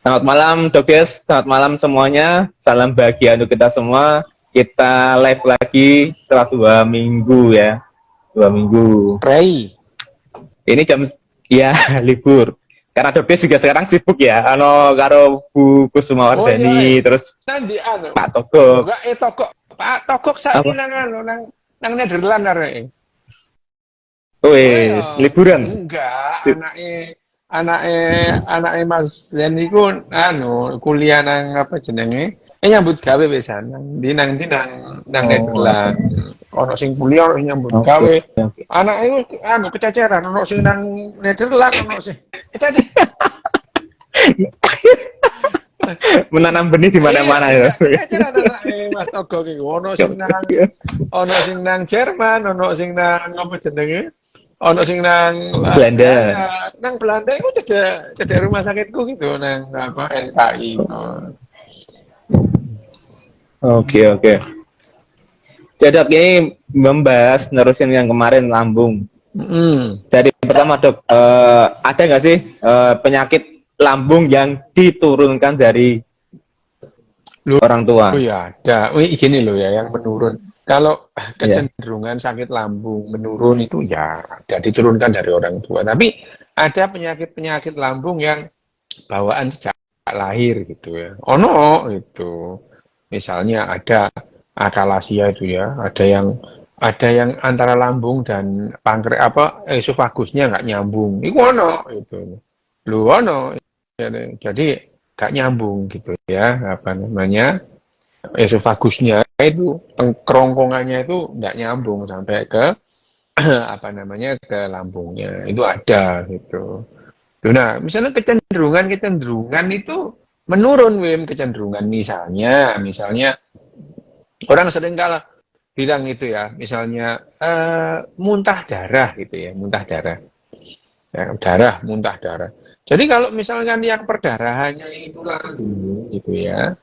Selamat malam, Dokes. Selamat malam semuanya. Salam bahagia untuk kita semua. Kita live lagi setelah 2 minggu ya. 2 minggu. Prei. Ini jam ya libur. Karena Dokes juga sekarang sibuk ya. Karo Bu Kusuma Oh iya, Wardani, terus nanti Pak Togok. enggak tokok. Pak Togok saiki Apa? nang Nederland arek. Oh Wes, iya, liburan. enggak, anake anake Mas Zen iku kuliah nang apa jenenge? Nyambut gawe pisan nang Oh, Nederland. Ono sing kuliah, ono sing nyambut oke, gawe. oke. Anake iku kececeran, ono sing nang Nederland, ono sing kececeran. Menanam benih di Iya, mana-mana ya. enggak kececeran anake Mas Togok iku. Ono sing nang Jerman, ono sing nang apa jenenge? Ono sing nang Belanda. Belanda. Nang Belanda iku cedek rumah sakitku gitu nang apa NKI. Oh. Oke, oke. Ya dok, ini membahas nerusin yang kemarin lambung. Mm. Dari pertama dok, ada nggak sih penyakit lambung yang diturunkan dari Loh, orang tua? oh ya ada. Wih, gini loh ya yang menurun. Kalau Ya, kecenderungan sakit lambung menurun itu ya ada diturunkan dari orang tua. Tapi ada penyakit-penyakit lambung yang bawaan sejak lahir gitu ya. Ono itu. Misalnya ada akalasia itu ya, ada yang antara lambung dan esofagusnya nggak nyambung. Itu ono itu. Lu ono. Jadi nggak nyambung gitu ya, apa namanya? Esofagusnya itu kerongkongannya itu nggak nyambung sampai ke apa namanya ke lambungnya. Itu ada gitu. Tuh, nah, misalnya kecenderungan itu menurun, Wim, kecenderungan misalnya orang sering kalah bilang itu ya, misalnya muntah darah gitu ya, muntah darah, ya, muntah darah. Jadi kalau misalkan yang perdarahannya itu langsung gitu ya,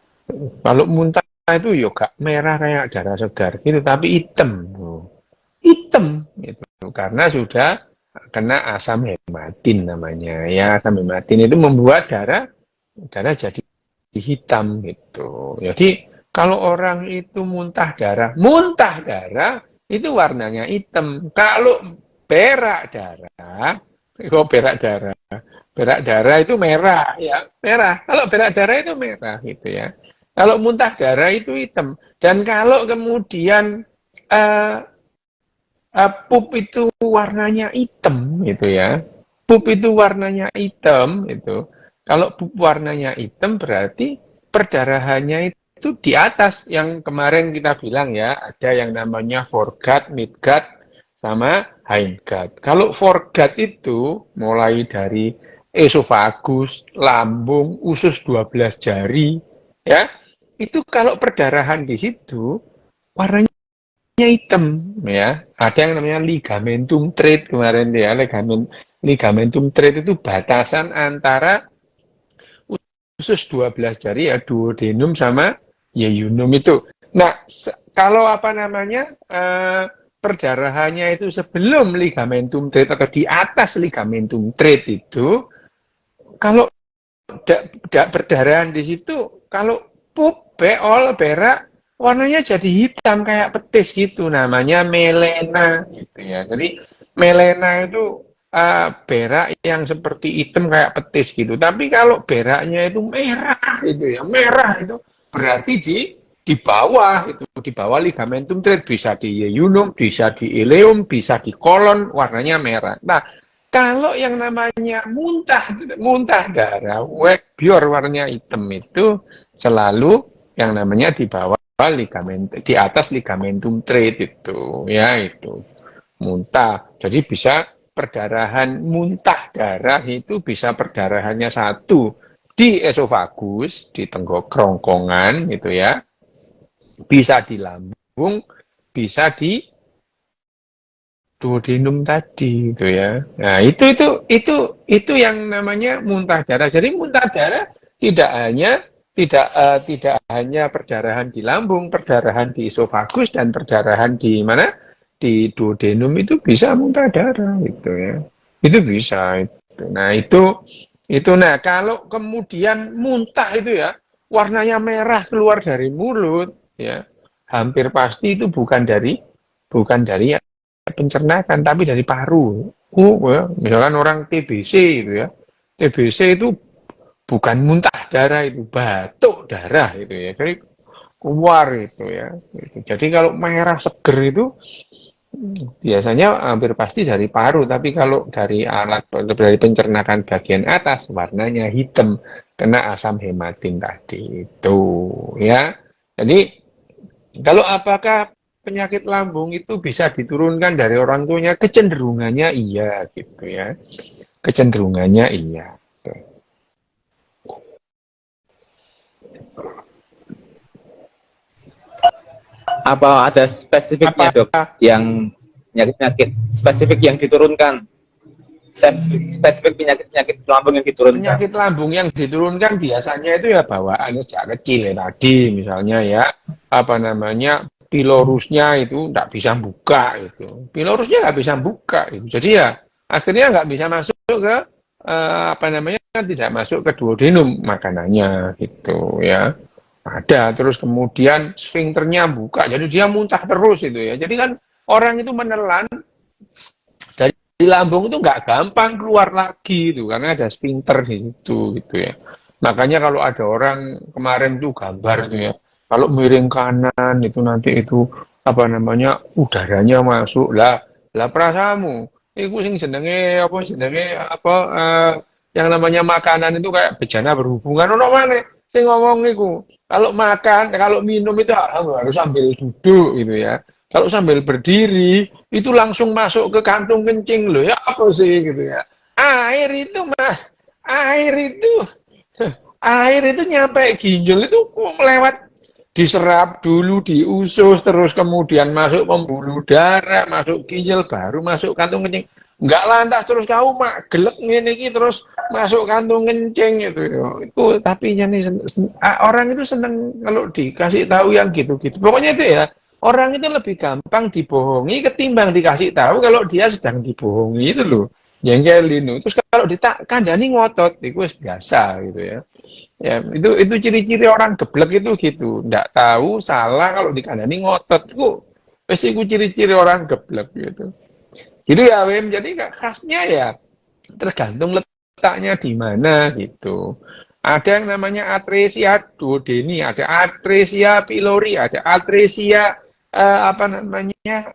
kalau muntah itu yo gak merah kayak darah segar gitu, tapi hitam, hitam gitu, karena sudah kena asam hematin namanya ya. Asam hematin itu membuat darah darah jadi hitam gitu. Jadi kalau orang itu muntah darah itu warnanya hitam. Kalau berak darah, kok berak darah itu merah ya, merah. Kalau berak darah itu merah gitu ya. Kalau muntah darah itu hitam. Dan kalau kemudian uh, pup itu warnanya hitam gitu ya. Pup itu warnanya hitam itu. Kalau pup warnanya hitam berarti perdarahannya itu di atas yang kemarin kita bilang ya, ada yang namanya foregut, midgut, sama hindgut. Kalau foregut itu mulai dari esofagus, lambung, usus 12 jari ya. Itu kalau perdarahan di situ warnanya hitam ya. Ada yang namanya ligamentum thread kemarin ya, ligamentum thread itu batasan antara usus 12 jari ya, duodenum sama yeyunum itu. Nah, kalau apa namanya perdarahannya itu sebelum ligamentum thread atau di atas ligamentum thread itu, kalau tidak berdarahan di situ, kalau pup, beol, berak, warnanya jadi hitam kayak petis gitu, namanya melena gitu ya. Jadi melena itu berak yang seperti hitam kayak petis gitu. Tapi kalau beraknya itu merah itu ya, merah itu berarti di bawah itu, di bawah ligamentum thread, bisa di yeyunum, bisa di ileum, bisa di kolon, warnanya merah. Nah, kalau yang namanya muntah darah, biar warnanya hitam itu selalu yang namanya di bawah di atas ligamentum thread itu, ya itu muntah. Jadi bisa perdarahan muntah darah itu bisa perdarahannya satu di esofagus, di tenggorok kerongkongan gitu ya, bisa di lambung, bisa di duodenum tadi gitu ya. Nah, itu yang namanya muntah darah. Jadi muntah darah tidak hanya tidak hanya perdarahan di lambung, perdarahan di esofagus dan perdarahan di mana? Di duodenum itu bisa muntah darah gitu ya. Itu bisa itu. Nah, itu Itu nah, kalau kemudian muntah itu ya, warnanya merah keluar dari mulut, ya, hampir pasti itu bukan dari pencernaan, tapi dari paru. Ya, misalkan orang TBC itu ya, TBC itu bukan muntah darah itu, batuk darah itu ya. Jadi keluar itu ya. Gitu. Jadi kalau merah seger itu biasanya hampir pasti dari paru, tapi kalau dari pencernaan bagian atas warnanya hitam kena asam hematin tadi itu ya. Jadi kalau apakah penyakit lambung itu bisa diturunkan dari orang tuanya? Kecenderungannya iya gitu ya. Kecenderungannya iya. Apa ada spesifiknya, Dok, Apa yang penyakit-penyakit spesifik yang diturunkan? Spesifik penyakit-penyakit lambung yang diturunkan. penyakit lambung yang diturunkan biasanya itu ya bawaan sejak kecil ya tadi misalnya ya apa namanya pilorusnya itu nggak bisa buka itu pilorusnya nggak bisa buka itu jadi ya akhirnya nggak bisa masuk ke apa namanya tidak masuk ke duodenum makanannya gitu ya ada terus kemudian sfinkternya buka jadi dia muntah terus itu ya jadi kan orang itu menelan di lambung itu nggak gampang keluar lagi itu karena ada sphincter di situ gitu ya. Makanya kalau ada orang kemarin tuh gambar itu ya, kalau miring kanan itu nanti itu apa namanya udaranya masuk lah lah perasamu. Iku sing jenenge apa yang namanya makanan itu kayak bejana berhubungan ono mana sing ngomong iku. Kalau makan, kalau minum itu harus sambil duduk gitu ya. Kalau sambil berdiri itu langsung masuk ke kantung kencing loh ya apa sih gitu ya. Air itu mah air itu air itu nyampe ginjal itu melewat diserap dulu di usus terus kemudian masuk pembuluh darah masuk ginjal baru masuk kantung kencing nggak lantas terus kau mak gelek ini terus masuk kantung kencing gitu ya. Itu tapi nih orang itu seneng kalau dikasih tahu yang gitu-gitu pokoknya itu ya orang itu lebih gampang dibohongi ketimbang dikasih tahu kalau dia sedang dibohongi itu loh jengkelin terus kalau kandani ngotot itu biasa gitu ya. Ya, itu ciri-ciri orang geblek itu gitu. Nggak tahu salah kalau dikandani ngotot. Itu ciri-ciri orang geblek gitu. Gitu ya, Wim. Jadi khasnya ya tergantung letaknya di mana gitu. Ada yang namanya atresia duodeni, ada atresia pylori, ada atresia apa namanya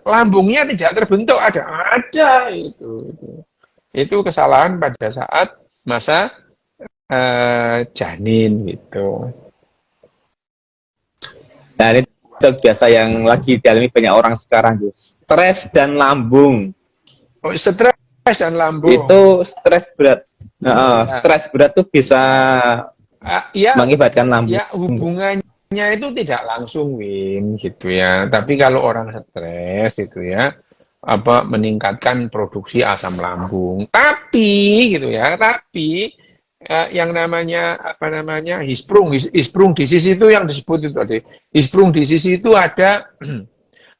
lambungnya tidak terbentuk, ada itu. Itu kesalahan pada saat masa janin gitu. Nah, ini Dok, biasa yang lagi dialami banyak orang sekarang tuh, stres dan lambung. Oh, stres dan lambung. Itu stres berat. Ya. Stres berat tuh bisa Ya, mengakibatkan lambung. ya hubungannya itu tidak langsung, Win, gitu ya. Tapi kalau orang stres gitu ya, apa meningkatkan produksi asam lambung. Tapi gitu ya, tapi yang namanya apa namanya Hirschsprung disease itu yang disebut itu tadi. Hirschsprung disease itu ada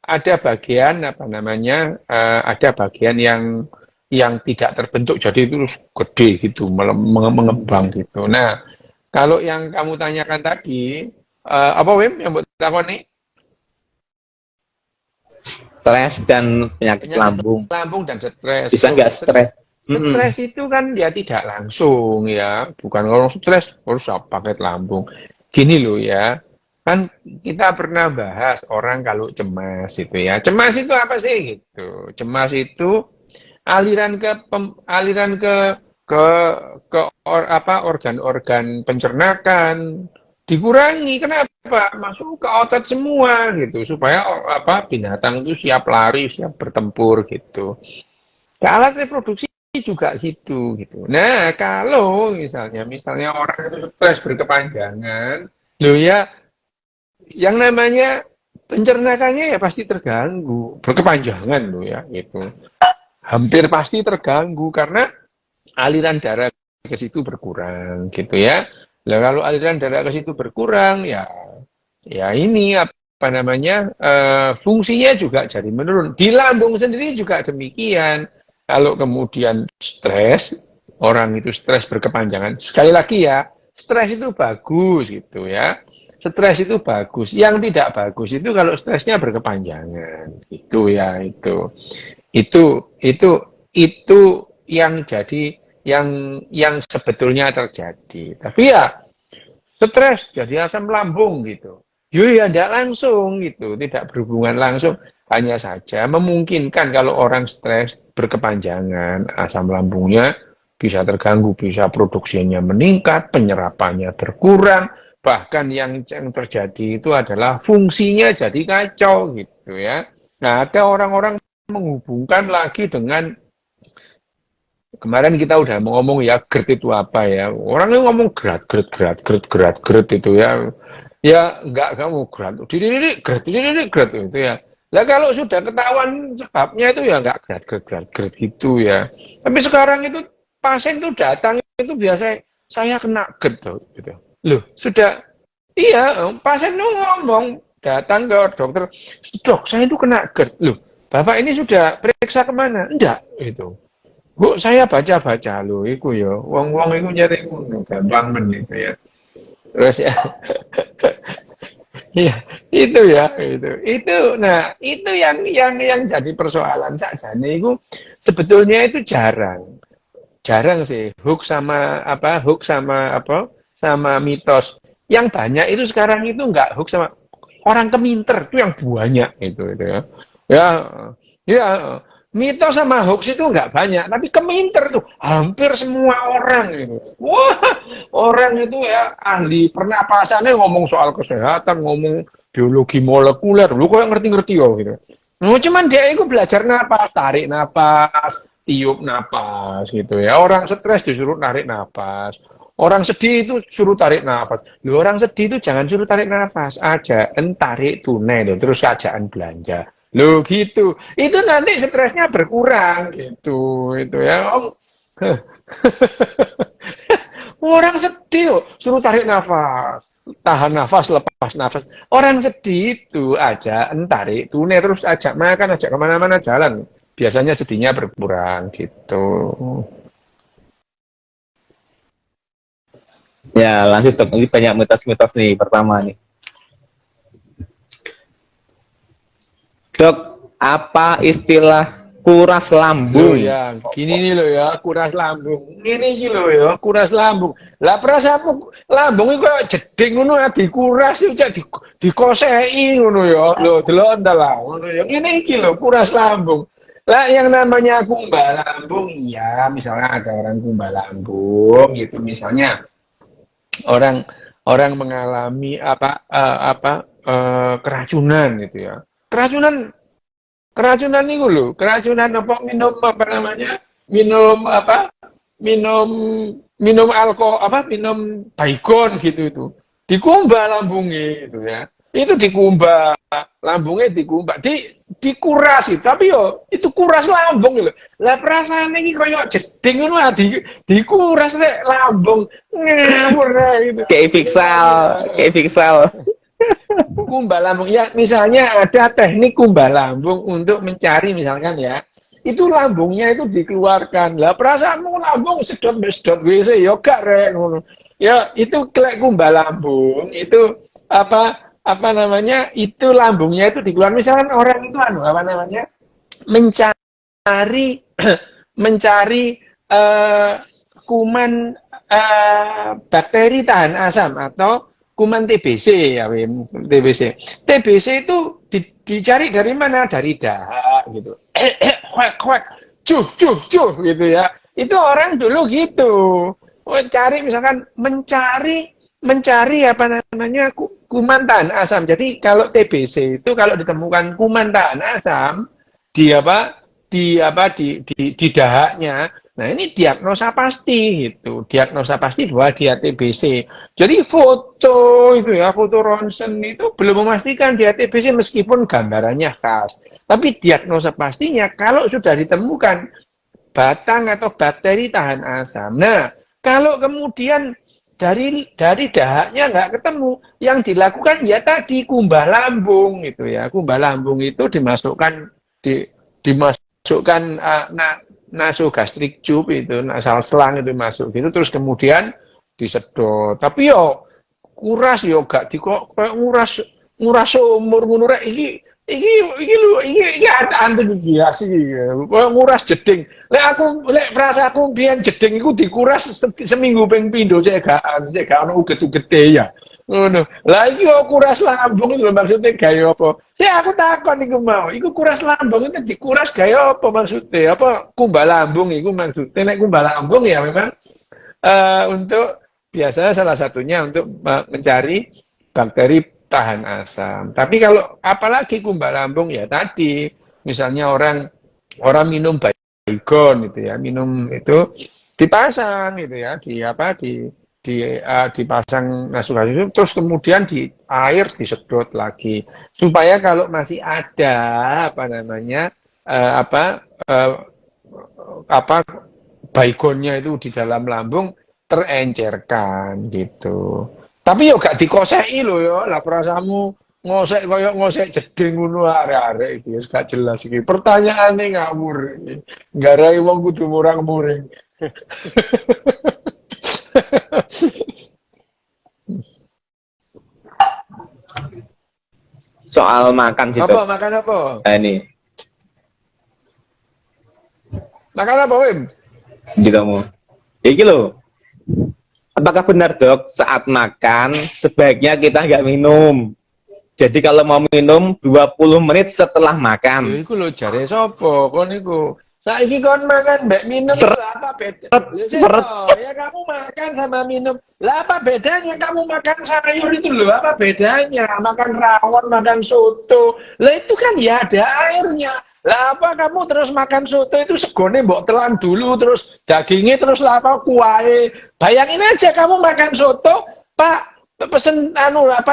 ada bagian apa namanya ada bagian yang tidak terbentuk jadi itu terus gede gitu mengembang gitu. Nah, kalau yang kamu tanyakan tadi apa Wim yang buat takon nih? Stres dan penyakit lambung. Lambung dan stres. Bisa nggak stres? Stres itu kan ya tidak langsung ya, bukan kalau stres harus pakai lambung. Gini loh ya, kan kita pernah bahas orang kalau cemas itu ya. Cemas itu apa sih gitu? Cemas itu aliran ke organ-organ pencernaan dikurangi. Kenapa? Masuk ke otot semua gitu supaya apa binatang itu siap lari, siap bertempur gitu. Ke alat reproduksi juga gitu. Nah, kalau misalnya orang itu stres berkepanjangan, loh ya, yang namanya pencernaannya ya pasti terganggu, berkepanjangan loh ya, gitu. Hampir pasti terganggu karena aliran darah ke situ berkurang, gitu ya. Nah, kalau aliran darah ke situ berkurang, ya ini apa namanya fungsinya juga jadi menurun. Di lambung sendiri juga demikian. Kalau kemudian stres, orang itu stres berkepanjangan. Sekali lagi ya, stres itu bagus gitu ya. Stres itu bagus. Yang tidak bagus itu kalau stresnya berkepanjangan. Itu ya itu. Itu yang jadi yang sebetulnya terjadi. Tapi ya stres jadi asam lambung gitu. Yo ya tidak langsung gitu, tidak berhubungan langsung. Hanya saja memungkinkan kalau orang stres berkepanjangan, asam lambungnya bisa terganggu, bisa produksinya meningkat, penyerapannya berkurang, bahkan yang terjadi itu adalah fungsinya jadi kacau gitu ya. Nah, ada orang-orang menghubungkan lagi dengan kemarin kita udah ngomong ya GERD itu apa ya. Orangnya ngomong GERD itu ya. Ya enggak kamu GERD. Ini GERD itu ya. Lah kalau sudah ketahuan sebabnya itu ya enggak GERD gitu ya. Tapi sekarang itu pasien itu datang itu biasa saya kena GERD tuh gitu. Loh, sudah iya, pasien itu ngomong datang ke dokter, "Dok, saya itu kena GERD." Loh, Bapak ini sudah periksa kemana? Enggak, itu. Bu, saya baca-baca loh, iku ya. Wong-wong iku nyari ngono, gampang men itu ya. Terus ya, iya, itu ya, itu. Nah, itu yang jadi persoalan sakjane itu sebetulnya itu jarang. Jarang sih hook sama apa? Sama mitos. Yang banyak itu sekarang itu enggak hook sama orang keminter itu yang banyak itu ya. Ya, ya, mitos sama hoax itu nggak banyak, tapi keminter tuh hampir semua orang itu. Wah, orang itu ya ahli pernapasannya ngomong soal kesehatan, ngomong biologi molekuler, lu kok ngerti-ngerti yo gitu. Nah, cuman dia itu belajar napas, tarik napas, tiup napas gitu ya. Orang stres disuruh narik napas. Orang sedih itu suruh tarik nafas. Lu orang sedih itu jangan suruh tarik nafas aja, tarik tunai loh, terus ajaan belanja. Lo gitu. Itu nanti stresnya berkurang gitu. Itu ya. Orang sedih loh, suruh tarik nafas. Tahan nafas, lepas nafas. Orang sedih itu aja tarik tunai terus ajak makan, ajak kemana-mana jalan. Biasanya sedihnya berkurang gitu. Ya, lanjut dok. Ini banyak mitos-mitos nih. Pertama nih. Dok, apa istilah kuras Loh lambung? ya, gini nih loh ya, kuras lambung. Ini iki loh ya, kuras lambung. Lah perasaanmu lambung itu kayak jeding ngono ya dikuras itu cak dikosei ngono ya. Loh, delok entar lah ngono ya. Ini iki loh kuras lambung. Lah yang namanya kumbal lambung, iya, misalnya ada orang kumbal lambung gitu misalnya orang orang mengalami keracunan gitu ya. Keracunan Keracunan niku lho, keracunan apa minum apa namanya? Minum apa? Minum minum alkohol apa? Minum baygon gitu itu. Dikumbah lambungnya gitu ya. Itu dikumbah, lambungnya dikumbah, dikuras itu, tapi yo itu kuras lambung gitu. Lah perasaan ini koyo jeding ngono dikuras rek lambung ngawur gitu. Kayak fiksal. Kumbah lambung ya misalnya ada teknik kumbah lambung untuk mencari misalkan ya itu lambungnya itu dikeluarkan lah perasaanmu lambung sedot WC ya gak rek ya itu klek kumbah lambung itu apa namanya itu lambungnya itu dikeluarkan misalkan orang itu apa namanya mencari mencari kuman bakteri tahan asam atau kuman TBC ya Wim, TBC. TBC itu dicari dari mana? Dari dahak gitu. Kwek, cuh gitu ya. Itu orang dulu gitu. Cari misalkan mencari apa namanya kuman tahan asam. Jadi kalau TBC itu kalau ditemukan kuman tahan asam di di dahaknya. Nah, ini diagnosa pasti gitu. Diagnosa pasti bahwa dia TBC. Jadi foto itu ya, foto ronsen itu belum memastikan dia TBC meskipun gambarannya khas. Tapi diagnosa pastinya kalau sudah ditemukan batang atau bakteri tahan asam. Nah, kalau kemudian dari dahaknya nggak ketemu, yang dilakukan ya tadi kumbah lambung gitu ya. Kumbah lambung itu dimasukkan nasogastrik tube itu, nasal selang itu masuk gitu, terus kemudian disedot. Tapi yo kuras yo gak dikok kayak nguras nguras umur ngono rek iki anten iki asli koyo nguras jeding. Lek frasa aku biyen jeding iku dikuras seminggu ping pindho cek gak ono uget-ugete ya. Ngono. Lah iki kok kuras lambung itu lho maksudnya gaya apa? Aku takon iku mau. Iku kuras lambung itu dikuras gaya apa maksudnya? Apa kumbal lambung iku maksudnya? Nek kumbal lambung ya memang untuk biasanya salah satunya untuk mencari bakteri tahan asam. Tapi kalau apalagi kumbal lambung ya tadi, misalnya orang minum baygon gitu ya, minum itu dipasang gitu ya, dipasang nasogastrik itu terus kemudian di air disedot lagi supaya kalau masih ada apa namanya apa baygonnya itu di dalam lambung terencerkan gitu. Tapi yo gak dikoseki lho yo, lah perasamu ngosek koyo ngosek jeding ngono arek-arek iki wis gak jelas iki. Pertanyaane ngawur iki. Garai wong kudu murang-muring. Soal makan sih, Apa Dok. makan apa? Nah, ini Makan apa, Wim? gitu mau. Iki loh. Apakah benar, Dok, saat makan sebaiknya kita nggak minum? Jadi kalau mau minum 20 menit setelah Ya makan. iku lho jare sapa kon iku? Saiki kon makan mbek minum Seret, lho, apa beda? Ya seret. ya kamu makan sama minum. Lah apa bedanya kamu makan sayur itu loh? Apa bedanya? Makan rawon, makan soto. Lah itu kan ya ada airnya. Lah apa kamu terus makan soto itu segone mbok telan dulu terus dagingnya terus lah apa kuahe. Bayangin aja kamu makan soto, Pak, pesen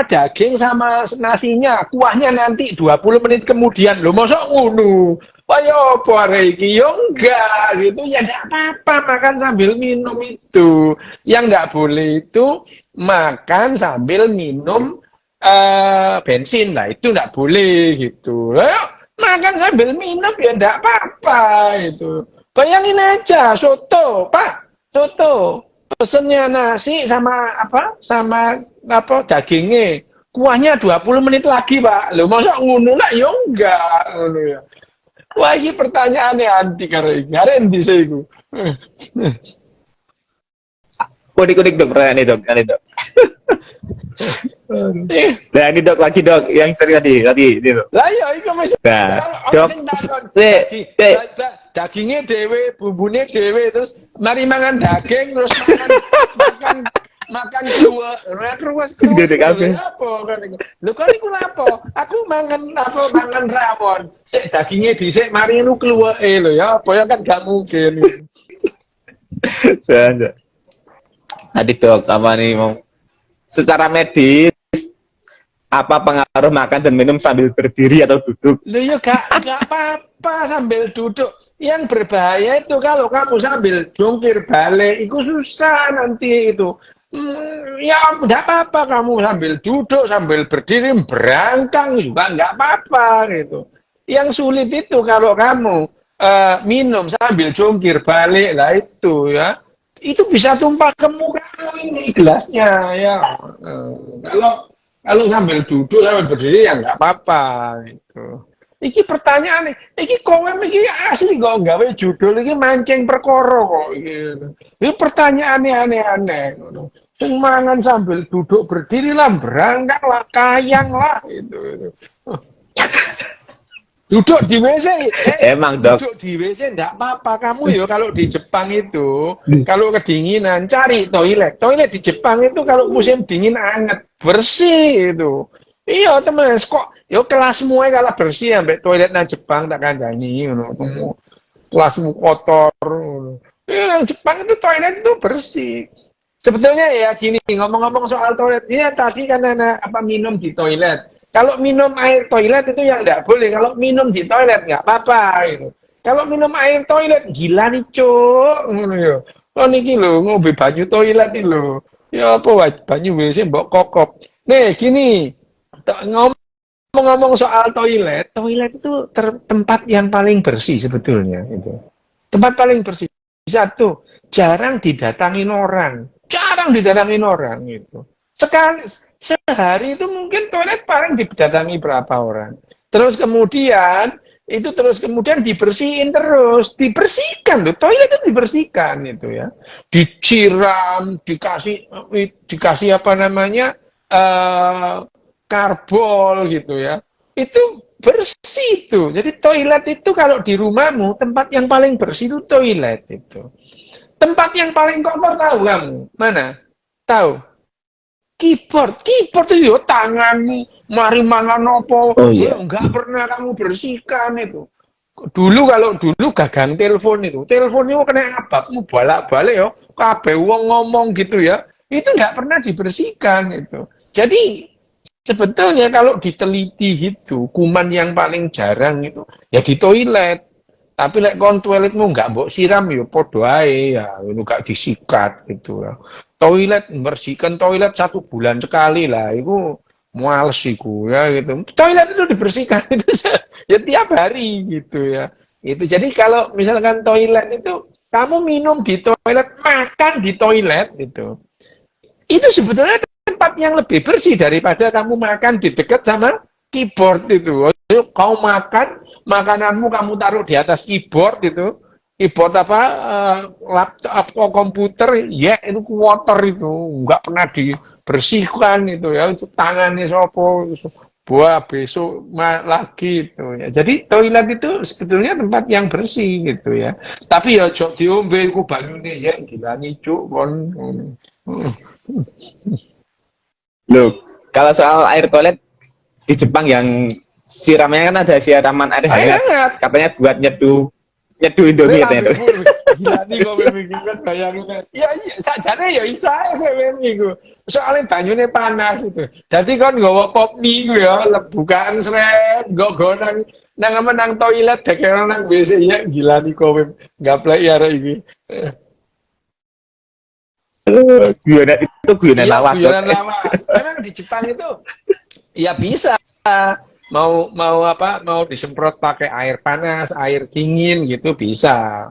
daging sama nasinya, kuahnya nanti 20 menit kemudian. Loh mosok ngono. Wah ya apa arek iki? Ya enggak gitu. Ya enggak apa-apa makan sambil minum itu. Yang enggak boleh itu makan sambil minum bensin. Lah itu enggak boleh gitu. Lah makan sambil minum ya enggak apa-apa itu. Bayangin aja soto, Pak. Soto. Pesennya nasi sama dagingnya. Kuahnya 20 menit lagi, Pak. Loh mosok ngono lah ya enggak ngono ya. Wah, ini pertanyaannya anti karo iki. Arek endi sih iku? Unik-unik, Dok, pertanyaan ini, Dok. Ini, Dok. Nah, ini, Dok, lagi, Dok, yang sering tadi ini, Dok. Lah ya iku mesti Nah, ono Dok, sing takon eh, dagingnya dhewe, bumbune dhewe terus mari mangan daging terus makan keluar. Ora keluar. Gede kabeh. Apa kan iku? Lho kan iku lapo? Aku mangan rawon. Sik dagingnya dhisik mari nu keluweke lho ya apa ya kan gak mungkin. Jangan. Tadi, Dok, apa nih mau secara medis apa pengaruh makan dan minum sambil berdiri atau duduk? Lho ya gak apa-apa sambil duduk. Yang berbahaya itu kalau kamu sambil jungkir balik, itu susah nanti itu. Ya enggak apa-apa kamu sambil duduk, sambil berdiri, berangkang juga enggak apa-apa gitu. Yang sulit itu kalau kamu minum sambil jungkir balik lah itu ya. Itu bisa tumpah ke muka ini gelasnya ya. Kalau sambil duduk sambil berdiri ya enggak apa-apa gitu. Iki pertanyaan iki kowe iki asli kok gawe judul iki mancing perkara kok iki. Iki pertanyaane aneh-aneh ngono. Sing mangan sambil duduk berdiri lah, berangkat lah, kayang lah gitu. Duduk di WC, Emang, Dok. duduk di WC enggak apa-apa. Kamu ya kalau di Jepang itu, kalau kedinginan cari toilet. Toilet di Jepang itu kalau musim dingin anget, bersih itu. Iya, teman, kok yo kelasmu ae kalah bersih ambek toilet nang Jepang tak kandhani ngono. Kelasmu kotor ngono. Nang Jepang itu toilet itu bersih. Sebetulnya ya gini, ngomong-ngomong soal toilet, ini tadi kan minum di toilet. Kalau minum air toilet itu yang enggak boleh. Kalau minum di toilet enggak apa-apa gitu. Kalau minum air toilet gila nih, Cuk. Ngono ya. Oh niki lho ngombe banyu toilet iki lho. Ya apa wae banyu WC mbok kokop. Nih, gini. Ngomong-ngomong soal toilet, toilet itu tempat yang paling bersih sebetulnya itu. Tempat paling bersih. Satu, jarang didatangin orang. Jarang didatangin orang gitu. Sekali sehari itu mungkin toilet paling didatangi berapa orang. Terus kemudian dibersihin terus, dibersihkan loh. Toilet itu dibersihkan itu ya. Diciram, dikasih apa namanya? eh karbol gitu ya. Itu bersih tuh. Jadi toilet itu kalau di rumahmu tempat yang paling bersih itu toilet itu. Tempat yang paling kotor tahu kamu? Mana? Tahu? Keyboard itu yo tanganmu, mari mangan opo, Oh iya. nggak pernah kamu bersihkan itu. Kalau dulu gagang teleponnya kena ababmu bolak-balik yo, kabeh wong ngomong gitu ya, itu nggak pernah dibersihkan itu. Jadi sebetulnya kalau diteliti itu, kuman yang paling jarang itu ya di toilet. Tapi lek kon toiletmu nggak mbok siram ya podo ae ya, itu gak disikat gitu ya. Toilet membersihkan toilet 1 bulan sekali lah, itu males iku ya gitu. Toilet itu dibersihkan itu ya tiap hari gitu ya. Itu jadi kalau misalkan toilet itu kamu minum di toilet, makan di toilet itu sebetulnya tempat yang lebih bersih daripada kamu makan di dekat sama keyboard itu. Kau makan, makananmu kamu taruh di atas keyboard itu. Keyboard apa, laptop, atau komputer, ya itu kotor itu. Nggak pernah dibersihkan itu ya. Itu tangannya sopo, buah besok lagi itu ya. Jadi toilet itu sebetulnya tempat yang bersih gitu ya. Tapi ya jok diombe ku banyune ya gilani cuk kon. Loh, kalau soal air toilet di Jepang yang siramnya kan ada siraman air Air hangat, hangat. katanya buat nyeduh Indomie katanya itu. Gila nih kok mikir kan bayangin. Ya iya, sajane ya isa sewen iku. Soale banyune panas itu. Dadi kon nggawa pop mie ku ya, bukaan sret, nggo nang toilet dekene nang WC ya gila nih kowe gaplek ya arek iki. Guyonan itu guyonan Iya, lawas. guyonan lawas. Memang di Jepang itu ya bisa mau disemprot pakai air panas, air dingin gitu bisa.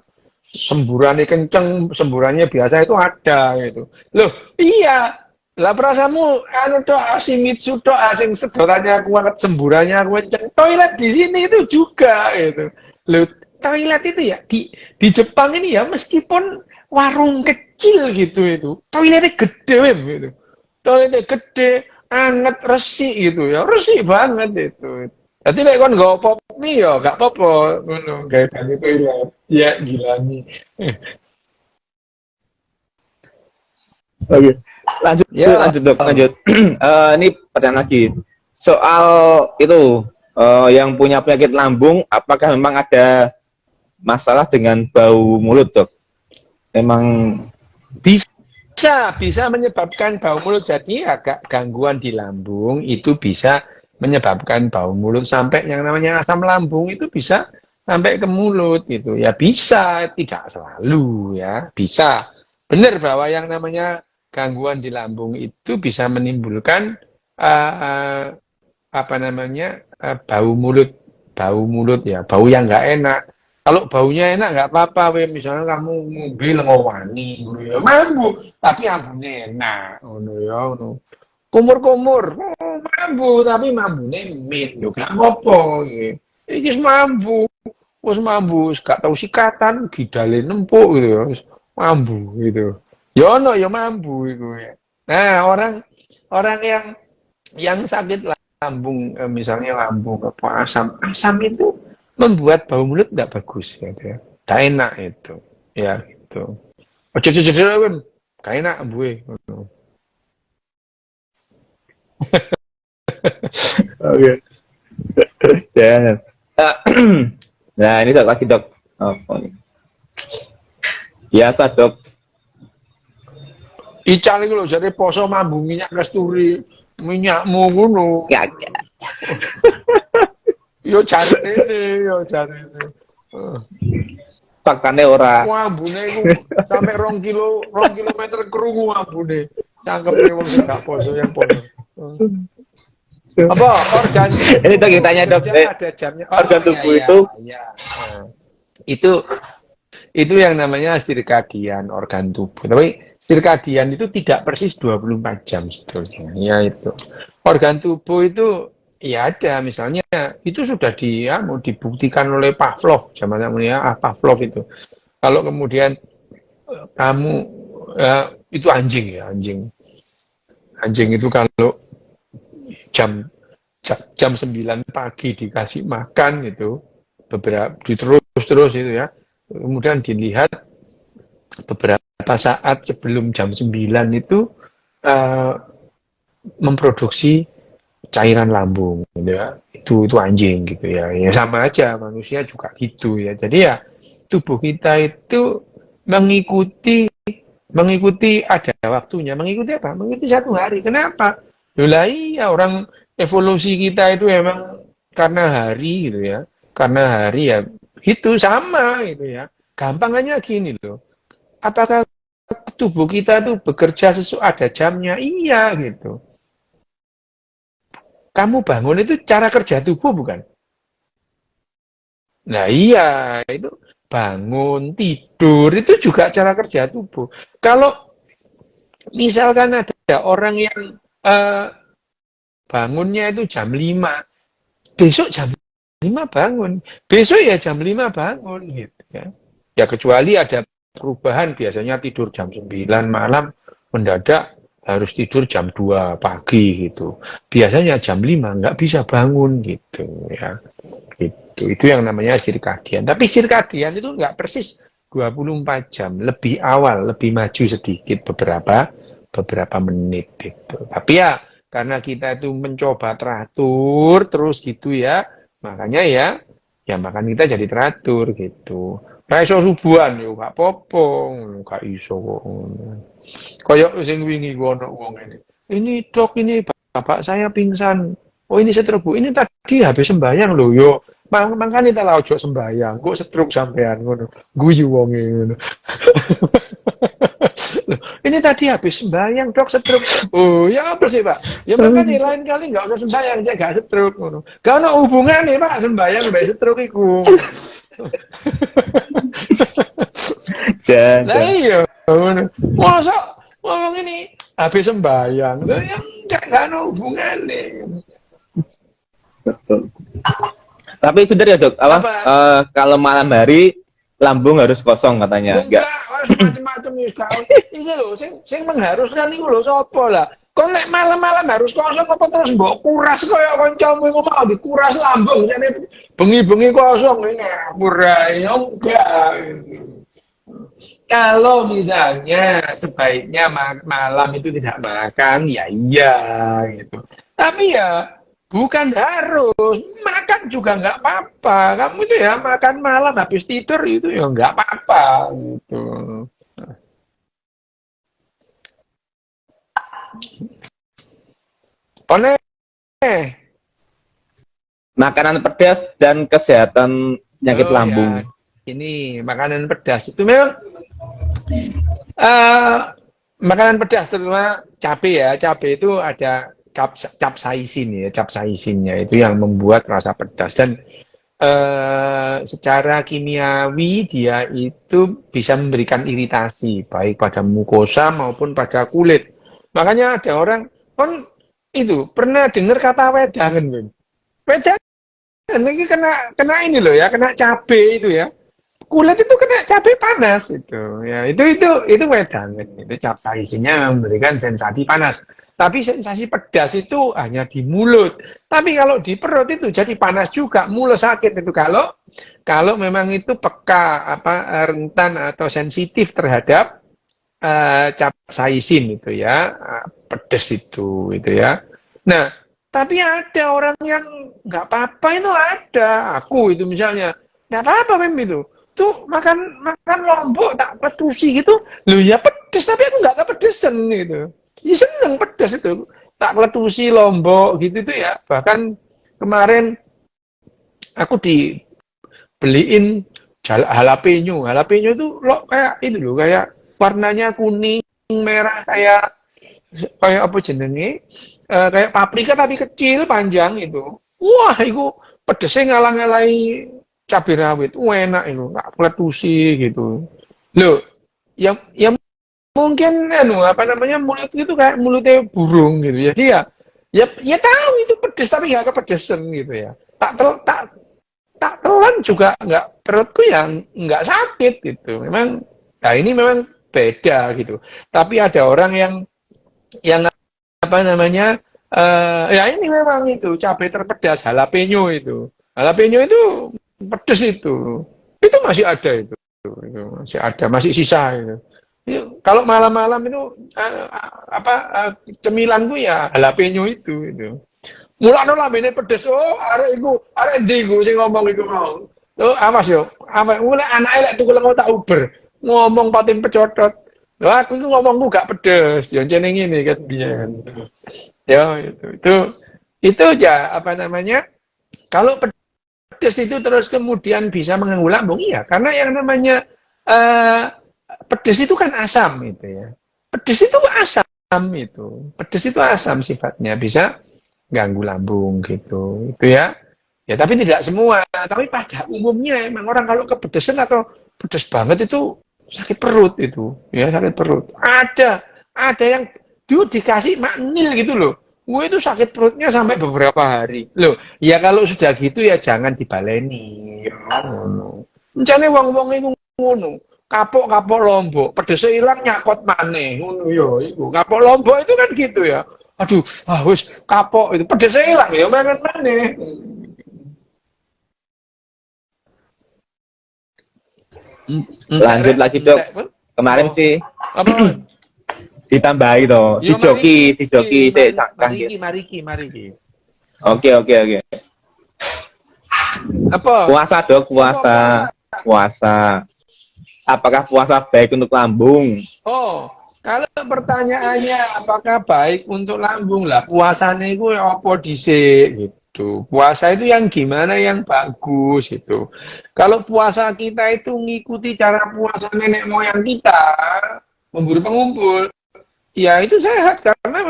Semburannya kenceng, semburannya biasa itu ada gitu. Loh, iya. Lah perasamu anu tok Asimitsu tok asing sedotannya kuat, semburannya kenceng. Toilet di sini itu juga gitu. Loh, toilet itu ya di Jepang ini ya meskipun warung kecil gitu itu, toiletnya gede gitu. Toiletnya gede, anget, resik gitu ya. Resik banget itu. Jadi lek kon nggo pop mie ya gak apa-apa ngono, gawe bali toilet. Ya gila nih. Oke. Lanjut, Ya, lanjut dok, lanjut. Ini pertanyaan lagi. Soal itu yang punya penyakit lambung, apakah memang ada masalah dengan bau mulut dok? Emang bisa menyebabkan bau mulut. Jadi agak gangguan di lambung itu bisa menyebabkan bau mulut sampai yang namanya asam lambung itu bisa sampai ke mulut gitu. Ya bisa, tidak selalu ya. Bisa. Benar bahwa yang namanya gangguan di lambung itu bisa menimbulkan apa namanya bau mulut ya, bau yang nggak enak. Kalau baunya enak nggak apa-apa, misalnya kamu ngombe lengo wangi, ya mambu, tapi ambune enak, ngono ya, ngono. Kumur-kumur, mambu, tapi mambune mint, yo gak apa-apa, iki wis mambu, gak tau sikatan, gidale nempuk gitu ya, wis mambu gitu. Ya ono ya mambu iku ya. Nah, orang yang sakit lambung, misalnya lambung apa asam itu membuat bau mulut tidak bagus gitu ya. Tidak enak itu. Ya gitu. Ojo kan. Gak enak gue. oke. Jangan. Nah, ini dok lagi dok. Apa ini? Biasa dok. Ical itu loh, jadi poso mambu minyak kasturi. Minyakmu ngono. Ya, Yo cari ini. faktanya ora. Ambune iku sampai 2 kilometer kerungu ambune. Cangkeme wong sing gak poso yang poso. Apa organ Ini dok yang tanya dok. ada jamnya. Organ tubuh iya, itu iya. Itu Itu yang namanya sirkadian organ tubuh. Tapi sirkadian itu tidak persis 24 jam sebetulnya. Ya itu. Organ tubuh itu ya ada, misalnya itu sudah mau dibuktikan oleh Pavlov zaman namanya Pavlov itu. Kalau kemudian kamu itu anjing ya, anjing. Anjing itu kalau jam jam 9 pagi dikasih makan gitu, beberapa terus itu ya. Kemudian dilihat beberapa saat sebelum jam 9 itu uh, memproduksi cairan lambung gitu ya. Itu anjing gitu ya. Ya sama aja manusia juga gitu ya. Jadi ya tubuh kita itu mengikuti ada waktunya. Mengikuti apa? Mengikuti satu hari. Kenapa? Loh iya, orang evolusi kita itu emang karena hari gitu ya. Karena hari ya gitu sama gitu ya. Gampangannya gini loh. Apakah tubuh kita tuh bekerja sesuai ada jamnya? Iya gitu. Kamu bangun itu cara kerja tubuh bukan? Nah iya, itu bangun, tidur, itu juga cara kerja tubuh. Kalau misalkan ada orang yang eh, bangunnya itu jam 5, besok jam 5 bangun, besok ya jam 5 bangun gitu ya. Ya kecuali ada perubahan, biasanya tidur jam 9 malam, mendadak harus tidur jam 2 pagi gitu. Biasanya jam 5 nggak bisa bangun gitu ya. Itu yang namanya sirkadian. Tapi sirkadian itu nggak persis 24 jam, lebih awal, lebih maju sedikit beberapa menit gitu. Tapi ya karena kita itu mencoba teratur terus gitu ya, makanya ya makan kita jadi teratur gitu. Ra iso subuhan yo gak popong, gak iso kok. Kayak sing wingi ono wong ini. Ini dok, ini bapak saya pingsan. Oh ini stroke bu, ini tadi habis sembahyang loh yo. Makanya kita lah ojo sembahyang, kok stroke sampean ngono. Guyu wonge ngono. Loh, ini tadi habis sembahyang dok stroke. Oh ya apa sih pak? Ya makanya lain kali nggak usah sembahyang, saya nggak stroke ngono. Gak ada hubungannya pak sembahyang sampai stroke iku. Lah Jangan. iya, masa ngomong ini habis sembahyang, lah yang nggak ada hubungannya. Betul. Tapi benar ya dok, Apa? kalau malam hari lambung harus kosong katanya. Enggak, harus macam-macam ya kau. Ini loh, sing mengharuskan itu loh, sopo lah. Kau nek malam-malam harus kosong apa terus mbok kuras kaya kancamu iku mau dikuras lambung jane bengi-bengi kosong ini murai enggak. Kalau misalnya sebaiknya malam itu tidak makan, ya iya gitu. Tapi ya bukan harus makan juga nggak apa-apa. Kamu itu ya makan malam habis tidur itu ya nggak apa-apa gitu. Oleh Makanan pedas dan kesehatan penyakit oh ya, lambung. ini makanan pedas itu memang eh makanan pedas terutama cabai ya. Cabai itu ada capsaisin ya, capsaisinnya itu yang membuat rasa pedas dan secara kimiawi dia itu bisa memberikan iritasi baik pada mukosa maupun pada kulit. Makanya ada orang kan itu pernah dengar kata wedangan, kan? Wedangan ini kena ini loh ya, kena cabai itu ya. Kulit itu kena cabai panas itu ya, itu wedangan, itu capsaicin-nya memberikan sensasi panas. Tapi sensasi pedas itu hanya di mulut. Tapi kalau di perut itu jadi panas juga, mulut sakit itu kalau memang itu peka apa rentan atau sensitif terhadap capsaicin itu ya, pedas itu ya. Nah, tapi ada orang yang nggak apa-apa itu ada. Aku itu misalnya nggak apa-apa mem itu. Tuh makan lombok tak petusi gitu. Loh ya pedes tapi aku nggak kepedesan gitu. Ya seneng pedas itu. Tak letusi lombok gitu tuh ya. Bahkan kemarin aku dibeliin jalapeno. Jalapeno itu lo kayak ini loh, kayak warnanya kuning merah kayak apa jenenge? Kayak paprika tapi kecil panjang itu. Wah, itu pedesnya ngalang-ngalai cabai rawit, enak itu, tak pletusi gitu. Loh, ya mungkin apa namanya mulut itu kayak mulutnya burung gitu. Jadi ya tahu itu pedes tapi nggak kepedesan gitu ya. Tak telan juga nggak perutku yang nggak sakit gitu. Memang, nah ini memang beda gitu. Tapi ada orang yang apa namanya ya ini memang itu cabai terpedas jalapeno itu. Jalapeno itu pedes itu masih ada itu masih ada masih sisa itu. Kalau malam-malam itu apa cemilanku ya jalapeno itu. Mulane lambene pedes. Oh, arek endi iku sing ngomong iku mau. Oh, awas yo. Apa mulai anake lek tuku lengo tak uber. Ngomong pating pecotot. Lah aku iku ngomongku gak pedes. Yo jeneng ngene kan biyen. Ya itu aja apa namanya? Kalau pedes itu terus kemudian bisa mengganggu lambung, iya, karena yang namanya pedes itu kan asam itu ya. Pedes itu asam itu. Pedes itu asam sifatnya, bisa ganggu lambung gitu. Itu ya. Ya tapi tidak semua, tapi pada umumnya emang orang kalau kepedesan atau pedes banget itu sakit perut itu, ya sakit perut. Ada yang dulu dikasih maknil gitu loh. Gue itu sakit perutnya sampai beberapa hari. Loh, ya kalau sudah gitu ya jangan dibaleni. Ngono. Mencane wong-wong itu ngono. Kapok-kapok Lombok, pedesnya hilang nyakot maneh. Ngono yo iku. Kapok Lombok itu kan gitu ya. Aduh, wis kapok itu pedesnya hilang ya mangan maneh. Lanjut lagi dok. Kemarin sih apa? ditambahi toh, Yo, dijoki sih kangen. Mariki. Oke. Apa? Puasa dok, puasa. Apakah puasa baik untuk lambung? Oh, kalau pertanyaannya apakah baik untuk lambung lah, puasanya itu apa dhisik gitu. Puasa itu yang gimana yang bagus itu. Kalau puasa kita itu ngikuti cara puasa nenek moyang kita, memburu pengumpul, ya itu sehat karena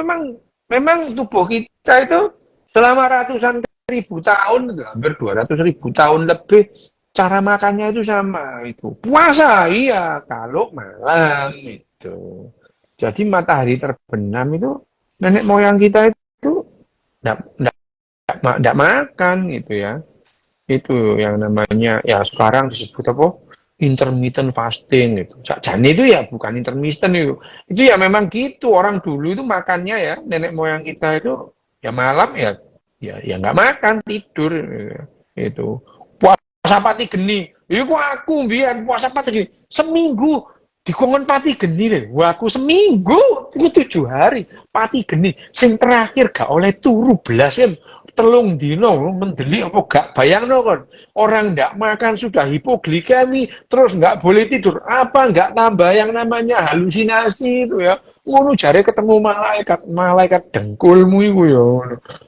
memang tubuh kita itu selama ratusan ribu tahun, hampir 200 ribu tahun lebih, cara makannya itu sama itu. Puasa, iya, kalau malam itu. Jadi matahari terbenam itu nenek moyang kita itu enggak makan gitu ya. Itu yang namanya ya sekarang disebut apa? Intermittent fasting gitu. Jadi itu ya bukan intermittent itu. Itu ya memang gitu. Orang dulu itu makannya ya nenek moyang kita itu ya malam ya nggak makan tidur itu. Puasa pati geni. Iku aku biar puasa pati geni. Seminggu dikongkon pati geni deh. Wah aku seminggu itu 7 hari pati geni. Sing terakhir gak oleh turu belas ya. Telung dino mendelik apa gak bayangno kon. Orang nggak makan sudah hipoglikemi terus nggak boleh tidur. Apa nggak tambah yang namanya halusinasi itu ya. Ngono jare ketemu malaikat dengkulmu iku ya.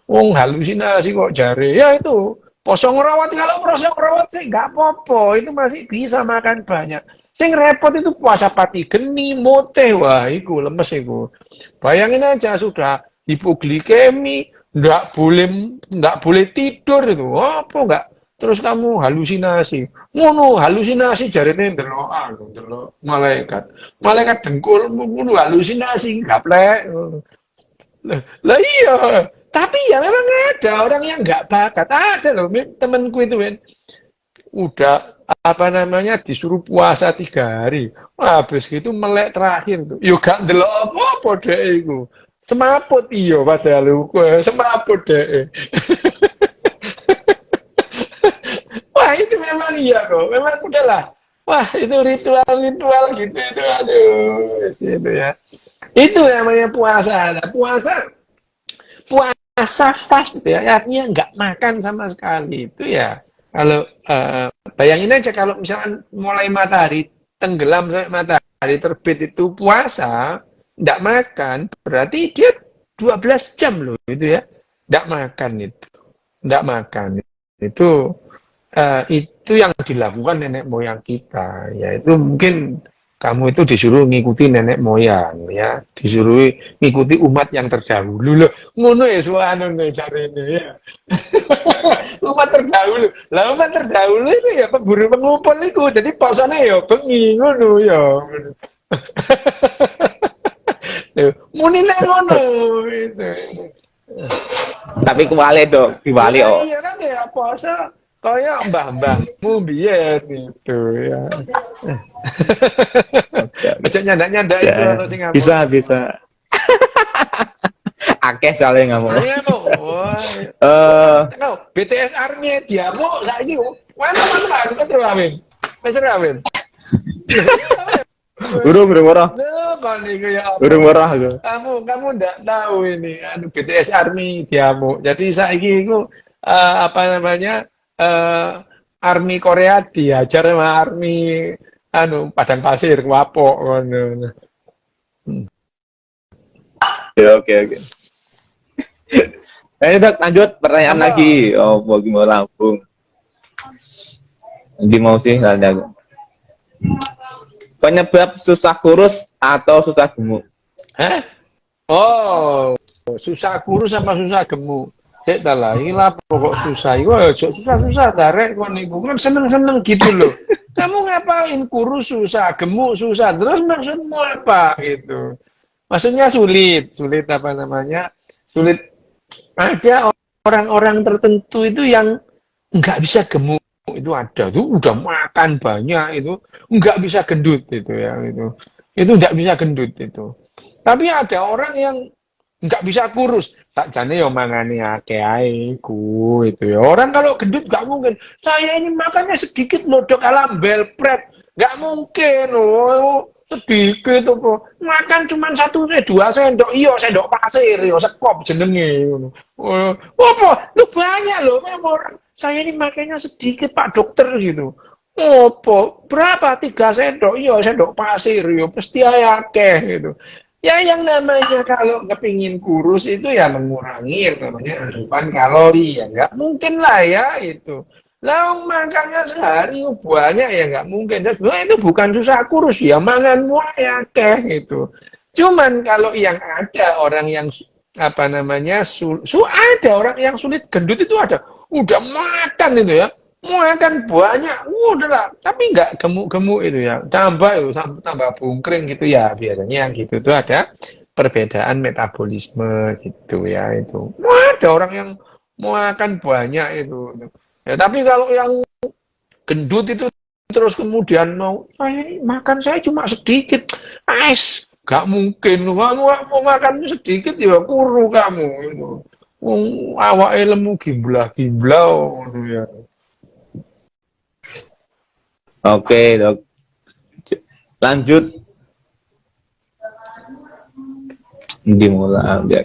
Wong halusinasi kok jare. Ya itu poso ngrawat, kalau poso ngrawat sih nggak apa-apa. Itu masih bisa makan banyak. Sing repot itu puasa pati geni, moteh, wah iku lemes iku. Bayangin aja sudah hipoglikemi, nggak boleh tidur itu. Apa nggak? Terus kamu halusinasi. Ngono, halusinasi jarene ndelok malaikat. Malaikat dengkul ngono halusinasi gaplek. Lah iya, tapi ya memang ada orang yang nggak bakat. Ada loh, temanku itu kan. Udah apa namanya disuruh puasa 3 hari. Habis gitu melek terakhir tuh. Yo gak ndelok apa-apa dek iku. Semaput iyo padahal iku semaput dek. Wah itu memang iya kok. Memang udahlah. Wah itu ritual gitu itu aduh itu ya. Itu namanya puasa. Nah, puasa fast ya, artinya nggak makan sama sekali itu ya. Kalau bayangin aja kalau misalkan mulai matahari tenggelam sampai matahari terbit itu puasa, nggak makan, berarti dia 12 jam loh itu ya, nggak makan itu, nggak makan itu yang dilakukan nenek moyang kita, yaitu mungkin Kamu itu disuruh ngikuti nenek moyang ya, disuruh ngikuti umat yang terdahulu loh. Ngono ya suanu nih cari ini ya. Umat terdahulu. Lah umat terdahulu itu ya pemburu pengumpul itu. Jadi pasane ya bengi ngono ya. Tuh, muni nek ngono itu. Tapi kewali dok, diwali Ya oh. iya kan ya puasa kaya mbah-mbahmu biyen gitu ya. Oke, oke. Aja nyandak-nyandak itu Bisa, ono sing ngamuk. bisa. Akeh soalnya nggak mau. Ayo mau. Wah, Eh, kau BTS Army diamuk saiki. Mantap kan terus Amin. Wis Amin. urung murah, Loh, kalau niku ya apa? urung murah aku. Kamu enggak tahu ini, BTS Army diamuk. Jadi saiki itu apa namanya? Army Korea diajar sama Army Padang Pasir, Wapok ngono. Ya, oke. Ini dok, lanjut pertanyaan Apa? lagi. Oh, mau gimana Lampung? Nanti mau sih ada. Penyebab susah kurus atau susah gemuk? Hah? Oh, susah kurus sama susah gemuk. Cek lah, inilah pokok susah. Wah, susah-susah darek kon niku. Kan seneng-seneng gitu loh. Kamu ngapain kurus susah, gemuk susah. Terus maksudmu apa gitu? Maksudnya sulit apa namanya? Sulit. Ada orang-orang tertentu itu yang nggak bisa gemuk itu ada tuh udah makan banyak itu nggak bisa gendut itu ya itu nggak bisa gendut itu. Tapi ada orang yang nggak bisa kurus, tak jane yo mangane akeh ae ku itu ya. Orang kalau gendut nggak mungkin. Saya ini makannya sedikit loh dok ala belpret, nggak mungkin. Oh, sedikit apa? Makan cuma dua sendok, iya sendok pasir, yo sekop jenenge. Oh, apa? Lu banyak loh memang orang. Saya ini makannya sedikit Pak Dokter gitu. Apa? Berapa? 3 sendok, iya sendok pasir, yo pasti akeh gitu. Ya yang namanya kalau kepingin kurus itu ya mengurangi yang namanya asupan kalori ya nggak mungkin lah ya itu. Lah makannya sehari banyak ya nggak mungkin. Sebenarnya itu bukan susah kurus ya mangan ya keh gitu. Cuman kalau yang ada orang yang apa namanya ada orang yang sulit gendut itu ada. Udah makan itu ya. Makan banyak, udahlah, tapi nggak gemuk-gemuk itu ya, tambah bungkring gitu ya, biasanya yang gitu tuh ada perbedaan metabolisme gitu ya itu. Ada orang yang makan banyak itu. Ya, tapi kalau yang gendut itu terus kemudian makan saya cuma sedikit, nggak mungkin, kamu mau makan sedikit ya kuru kamu itu. Awake lemu gimblah-gimblau gitu ya. Oke dok. Lanjut. Dimulai ya.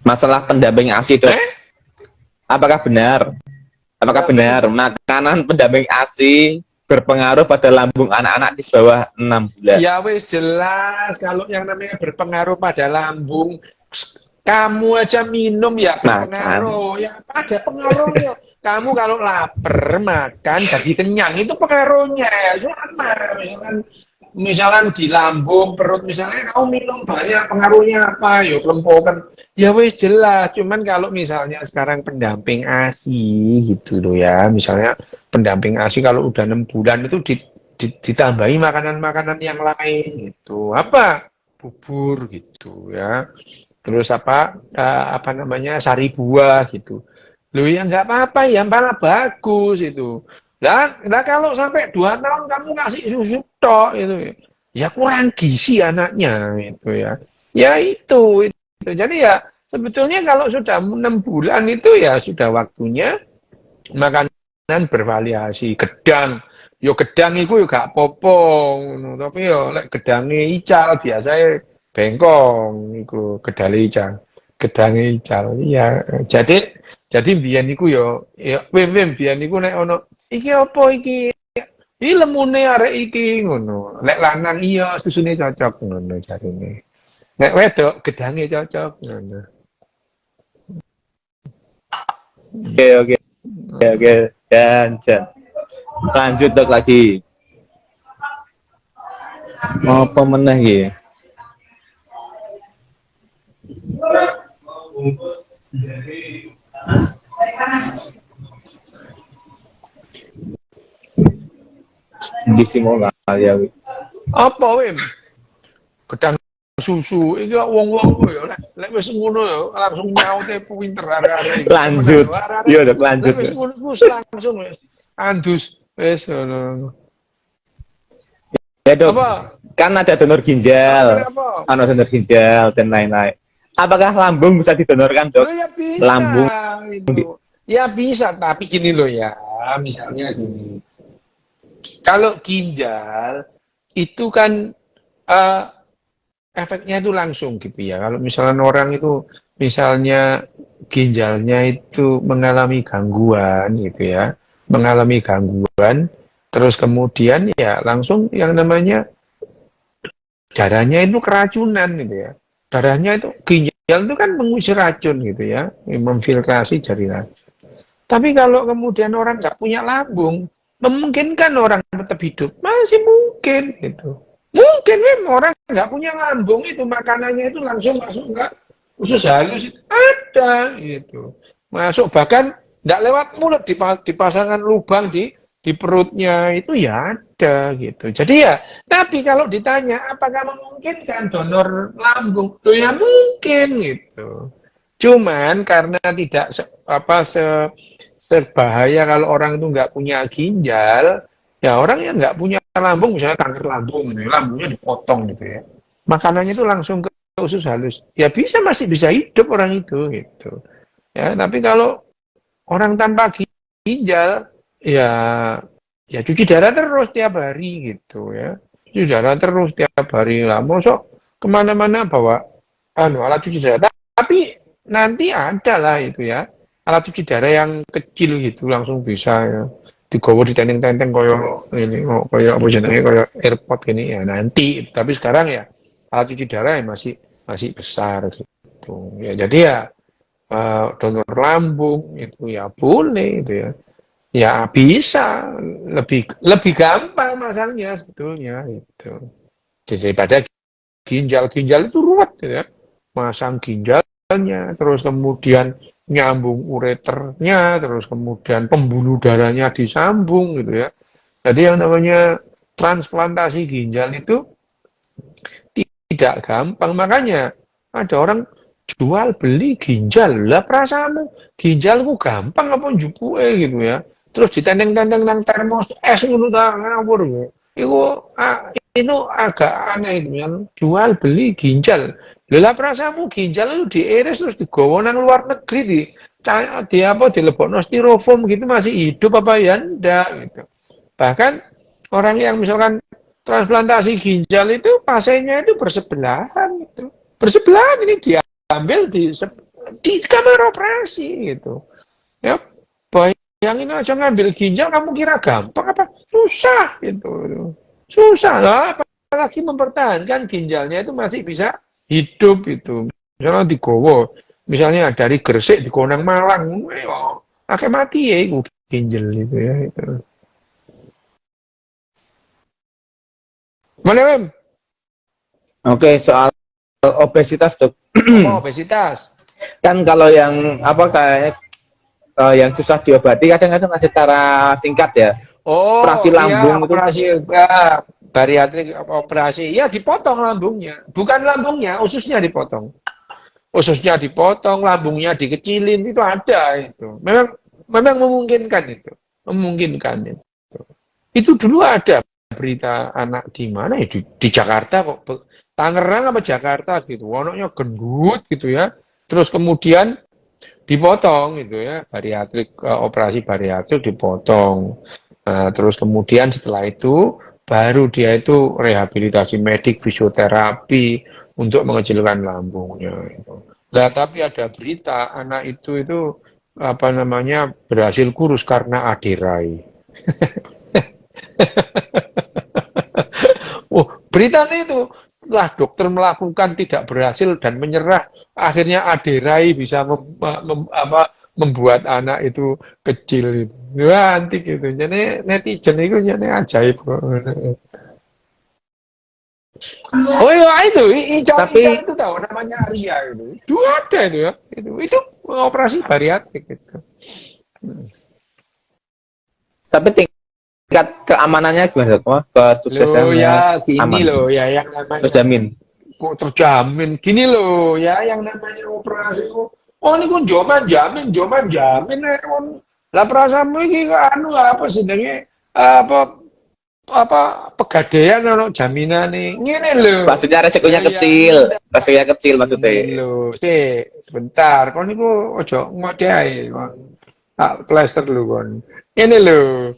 Masalah pendamping ASI dok. Apakah benar makanan pendamping ASI berpengaruh pada lambung anak-anak di bawah 6 bulan? Ya wis jelas kalau yang namanya berpengaruh pada lambung, kamu aja minum ya berpengaruh, ya ada pengaruhnya. Kamu kalau lapar makan jadi kenyang itu pengaruhnya ya sama ya kan. Misalkan di lambung perut misalnya kamu minum banyak pengaruhnya apa ya kelempokan ya wis jelas. Cuman kalau misalnya sekarang pendamping ASI gitu loh ya, misalnya pendamping ASI kalau udah 6 bulan itu ditambahi makanan-makanan yang lain gitu, apa bubur gitu ya, terus apa namanya sari buah gitu. Loh ya nggak apa-apa ya malah bagus itu. Lah kalau sampai 2 tahun kamu ngasih susu tok itu ya kurang gizi anaknya itu ya. Ya itu. Jadi ya sebetulnya kalau sudah 6 bulan itu ya sudah waktunya makanan bervariasi. Gedang. Yo gedang itu yo gak popong, tapi yo lek gedange ical biasanya bengkong iku gedale ical. Gedange ical. Iya. Jadi biyen niku yo wim biyen niku nek ono iki apa iki? Iki lemune arek iki ngono. Lek lanang iya susune cocok ngono jarine. Nek wedok gedange cocok ngono. Oke. Oke, oke. Dan. Lanjut dok lagi. Mau apa meneh iki? Di simola ya. Apa wim? Gedang susu, iki wong-wong kok ya lek wis ngono ya langsung nyaute pinter arek-arek iki. Lanjut. Arek-arek Iya dok, lek lanjut. wis ngono wis langsung wis andus wis ngono. Ya dok, Apa? kan ada donor ginjal, Kenapa? donor ginjal dan lain-lain. Apakah lambung bisa didonorkan dok? Loh ya bisa Lambung itu. Ya bisa, tapi gini loh ya, misalnya gini. Kalau ginjal itu kan eh, efeknya itu langsung gitu ya. Kalau misalnya orang itu misalnya ginjalnya itu mengalami gangguan gitu ya, mengalami gangguan, terus kemudian ya langsung yang namanya darahnya itu keracunan gitu ya. Darahnya itu ginjal itu kan mengusir racun gitu ya, memfiltrasi dari racun. Tapi kalau kemudian orang nggak punya lambung, memungkinkan orang tetap hidup? Masih mungkin gitu. Mungkin memang orang nggak punya lambung itu makanannya itu langsung masuk ke usus halus itu ada gitu. Masuk bahkan nggak lewat mulut dipasangkan lubang di perutnya itu ya ada gitu. Jadi ya, tapi kalau ditanya apakah memungkinkan donor lambung, tuh ya mungkin gitu. Cuman karena tidak berbahaya kalau orang itu nggak punya ginjal, ya orang yang nggak punya lambung, misalnya kanker lambung, gitu, lambungnya dipotong gitu ya. Makanannya itu langsung ke usus halus. Ya masih bisa hidup orang itu gitu. Ya, tapi kalau orang tanpa ginjal, ya ya cuci darah terus tiap hari gitu ya. Cuci darah terus tiap hari lah. Mosok kemana-mana bawa alat cuci darah. Tapi nanti ada lah itu ya alat cuci darah yang kecil gitu langsung bisa ya digowo ditenteng-tenteng koyo ini koyo apa jenenge koyo airpod gini ya nanti tapi sekarang ya alat cuci darah yang masih masih besar gitu ya jadi ya donor lambung itu ya boleh itu ya ya bisa lebih lebih gampang masalahnya sebetulnya itu daripada ginjal itu ruwet gitu ya masang ginjalnya terus kemudian nyambung ureternya, terus kemudian pembuluh darahnya disambung gitu ya. Jadi yang namanya transplantasi ginjal itu tidak gampang. Makanya ada orang jual beli ginjal. Lah perasaanmu ginjalku gampang apa jupuke gitu ya. Terus ditenteng-tenteng nang termos es ngono ta ngawur ya. Itu agak aneh itu yang jual beli ginjal. Lah perasaanmu ginjal itu diiris terus digawa nang luar negeri di apa dilebokno styrofoam gitu masih hidup apa ya ndak gitu. Bahkan orang yang misalkan transplantasi ginjal itu pasiennya itu bersebelahan gitu. Bersebelahan ini diambil di kamar operasi gitu. Ya, bayangin aja ngambil ginjal kamu kira gampang apa? Susah gitu. Susah lah apalagi mempertahankan ginjalnya itu masih bisa hidup itu. Misalnya digowo, misalnya dari Gresik di Konang Malang, akeh mati ya iku ginjal itu ya itu. Mana Mem? Oke, soal obesitas dok. Apa obesitas? Kan kalau yang apa kayaknya yang susah diobati kadang-kadang ada cara singkat ya. Oh Operasi iya lambung itu. operasi bariatrik operasi ya dipotong lambungnya, bukan lambungnya, ususnya dipotong. Ususnya dipotong, lambungnya dikecilin itu ada itu. Memang memungkinkan itu, memungkinkan itu. Itu dulu ada berita anak di mana ya di Jakarta kok Tangerang apa Jakarta gitu, anaknya gendut gitu ya. Terus kemudian dipotong gitu ya, bariatrik operasi bariatrik dipotong. Nah, terus kemudian setelah itu baru dia itu rehabilitasi medik, fisioterapi untuk mengecilkan lambungnya. Nah, tapi ada berita anak itu apa namanya berhasil kurus karena aderai. Oh, beritanya itu setelah dokter melakukan tidak berhasil dan menyerah, akhirnya aderai bisa membuat anak itu kecil itu. Wah, antik itu. Jadi netizen itu jadi ajaib kok. Oh iya itu, Ica Tapi itu tahu namanya Arya itu. Itu ada itu ya. Itu operasi bariatrik itu. tapi tingkat keamanannya gimana, Dok? Wah, Loh kesuksesannya ya gini aman, loh ya yang namanya terjamin. kok terjamin gini loh ya yang namanya operasi kok. Oh ini kok joman jamin kon. Lah perasaanmu iki anu apa sebenarnya apa pegadaian ono jaminane. Ngene lho. Maksudnya resikonya Lah ya kecil, ndak resikonya kecil ini maksudnya. lho. Sebentar. Kon niku ojo ngoceh ae kon. Tak plester dulu kon. Ini loh.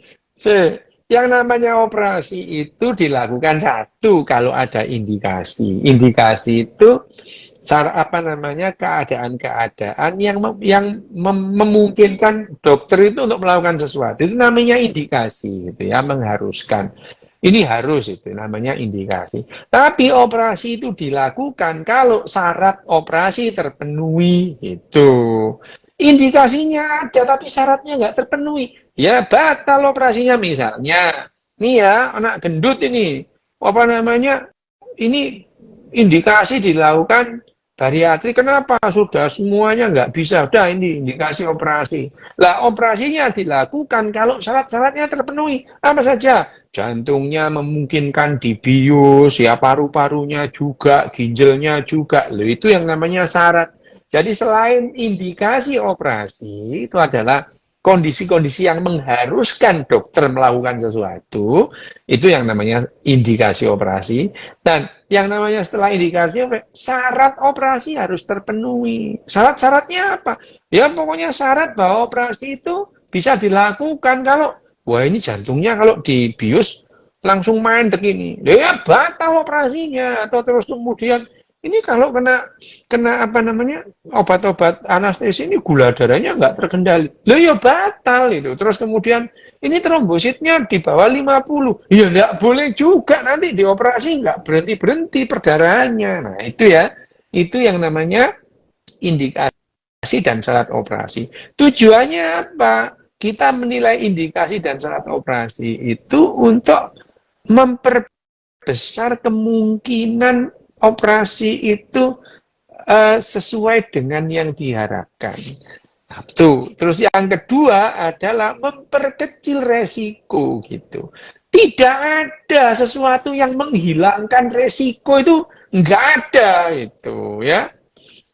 Yang namanya operasi itu dilakukan satu kalau ada indikasi. Indikasi itu cara apa namanya keadaan-keadaan yang memungkinkan dokter itu untuk melakukan sesuatu. Itu namanya indikasi gitu ya, mengharuskan. Ini harus itu namanya indikasi. Tapi operasi itu dilakukan kalau syarat operasi terpenuhi itu. Indikasinya ada tapi syaratnya nggak terpenuhi. Ya batal operasinya misalnya. Nih ya, anak gendut ini. Apa namanya? Ini indikasi dilakukan bariatrik. Kenapa? Sudah semuanya nggak bisa. Udah ini indikasi operasi. Lah operasinya dilakukan kalau syarat-syaratnya terpenuhi. Apa saja? Jantungnya memungkinkan dibius, ya paru-parunya juga, ginjalnya juga. Loh, itu yang namanya syarat. Jadi selain indikasi operasi, itu adalah kondisi-kondisi yang mengharuskan dokter melakukan sesuatu, itu yang namanya indikasi operasi. Dan yang namanya setelah indikasi, syarat operasi harus terpenuhi. Syarat-syaratnya apa? Ya pokoknya syarat bahwa operasi itu bisa dilakukan kalau, wah ini jantungnya kalau dibius langsung mandek ini. Ya batal operasinya. Atau terus kemudian ini kalau kena apa namanya obat-obat anestesi ini gula darahnya nggak terkendali. Loh ya batal itu. Terus kemudian ini trombositnya di bawah 50. Ya nggak boleh juga nanti dioperasi nggak berhenti-berhenti perdarahannya. Nah itu ya. Itu yang namanya indikasi dan syarat operasi. Tujuannya apa? Kita menilai indikasi dan syarat operasi itu untuk memperbesar kemungkinan operasi itu sesuai dengan yang diharapkan. Satu. Terus yang kedua adalah memperkecil resiko gitu. Tidak ada sesuatu yang menghilangkan resiko itu nggak ada itu ya.